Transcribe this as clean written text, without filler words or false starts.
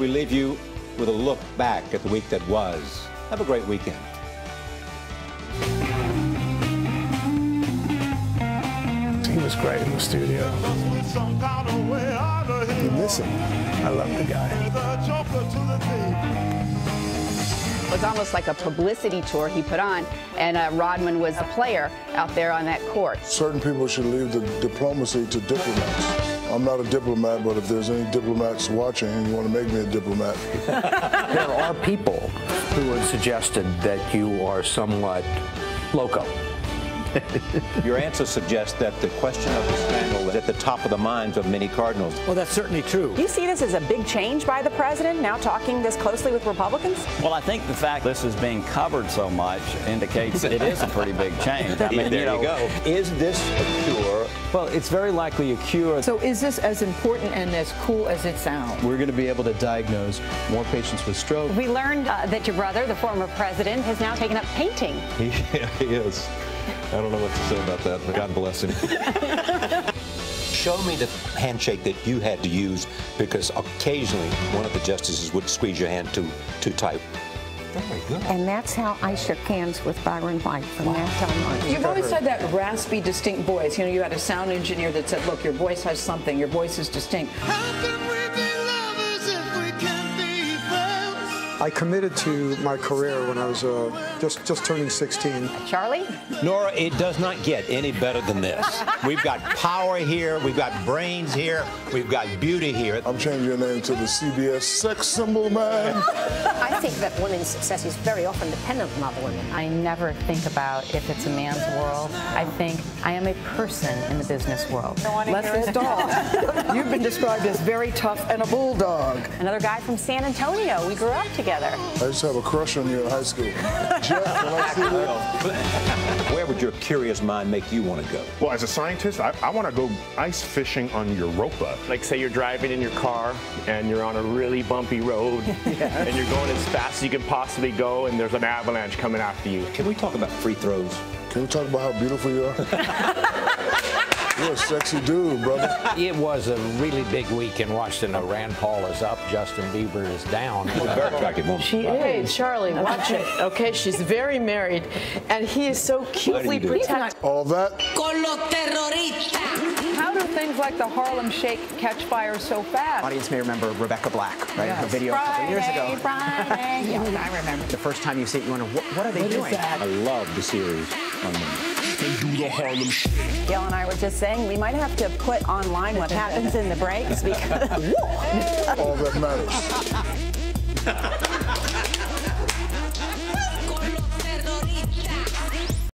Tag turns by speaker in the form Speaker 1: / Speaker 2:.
Speaker 1: We leave you with a look back at the week that was. Have a great weekend.
Speaker 2: He was great in the studio. You miss him. I love the guy.
Speaker 3: It was almost like a publicity tour he put on, and Rodman was a player out there on that court.
Speaker 4: Certain people should leave the diplomacy to diplomats. I'm not a diplomat, but if there's any diplomats watching and you want to make me a diplomat.
Speaker 5: There are people who have suggested that you are somewhat loco.
Speaker 1: Your answer suggests that the question of the scandal is at the top of the minds of many Cardinals.
Speaker 5: Well, that's certainly true.
Speaker 3: Do you see this as a big change by the president, now talking this closely with Republicans?
Speaker 6: Well, I think the fact this is being covered so much indicates it is a pretty big change. I mean,
Speaker 1: there you go. Is this a cure?
Speaker 7: Well, it's very likely a cure.
Speaker 8: So is this as important and as cool as it sounds?
Speaker 7: We're going to be able to diagnose more patients with stroke.
Speaker 9: We learned that your brother, the former president, has now taken up painting.
Speaker 10: He is. I don't know what to say about that, but God bless him.
Speaker 1: Show me the handshake that you had to use, because occasionally one of the justices would squeeze your hand too tight. Very good.
Speaker 11: And that's how I shook hands with Byron White from that time on.
Speaker 8: You've always had that raspy, distinct voice. You know, you had a sound engineer that said, look, your voice has something. Your voice is distinct.
Speaker 2: I committed to my career when I was just turning 16.
Speaker 9: Charlie?
Speaker 1: Nora, it does not get any better than this. We've got power here, we've got brains here, we've got beauty here.
Speaker 4: I'm changing your name to the CBS sex symbol man.
Speaker 11: I think that women's success is very often dependent on other women.
Speaker 9: I never think about if it's a man's world. I think I am a person in the business world.
Speaker 8: Leslie's dog. You've been described as very tough and a bulldog.
Speaker 9: Another guy from San Antonio. We grew up together.
Speaker 4: I used to have a crush on you in high school. Jeff, can I see that?
Speaker 1: Where would your curious mind make you want to go?
Speaker 10: Well, as a scientist, I want to go ice fishing on Europa.
Speaker 12: Like, say you're driving in your car and you're on a really bumpy road and you're going as fast as you can possibly go, and there's an avalanche coming after you.
Speaker 1: Can we talk about free throws?
Speaker 4: Can we talk about how beautiful you are? You're a sexy dude, brother.
Speaker 5: It was a really big week in Washington. Rand Paul is up, Justin Bieber is down.
Speaker 1: Very attractive woman.
Speaker 8: She is. Charlie, watch it. Okay, she's very married, and he is so cutely protected.
Speaker 4: All that.
Speaker 8: How do things like the Harlem Shake catch fire so fast?
Speaker 13: Audience may remember Rebecca Black, right?
Speaker 8: Yes.
Speaker 13: Her video a couple years ago.
Speaker 9: Friday.
Speaker 13: Yeah, I remember. The first time you see it, you wonder, what are they doing?
Speaker 1: I love the series on them.
Speaker 3: Gail and I were just saying we might have to put online what happens in the breaks because
Speaker 4: All that matters.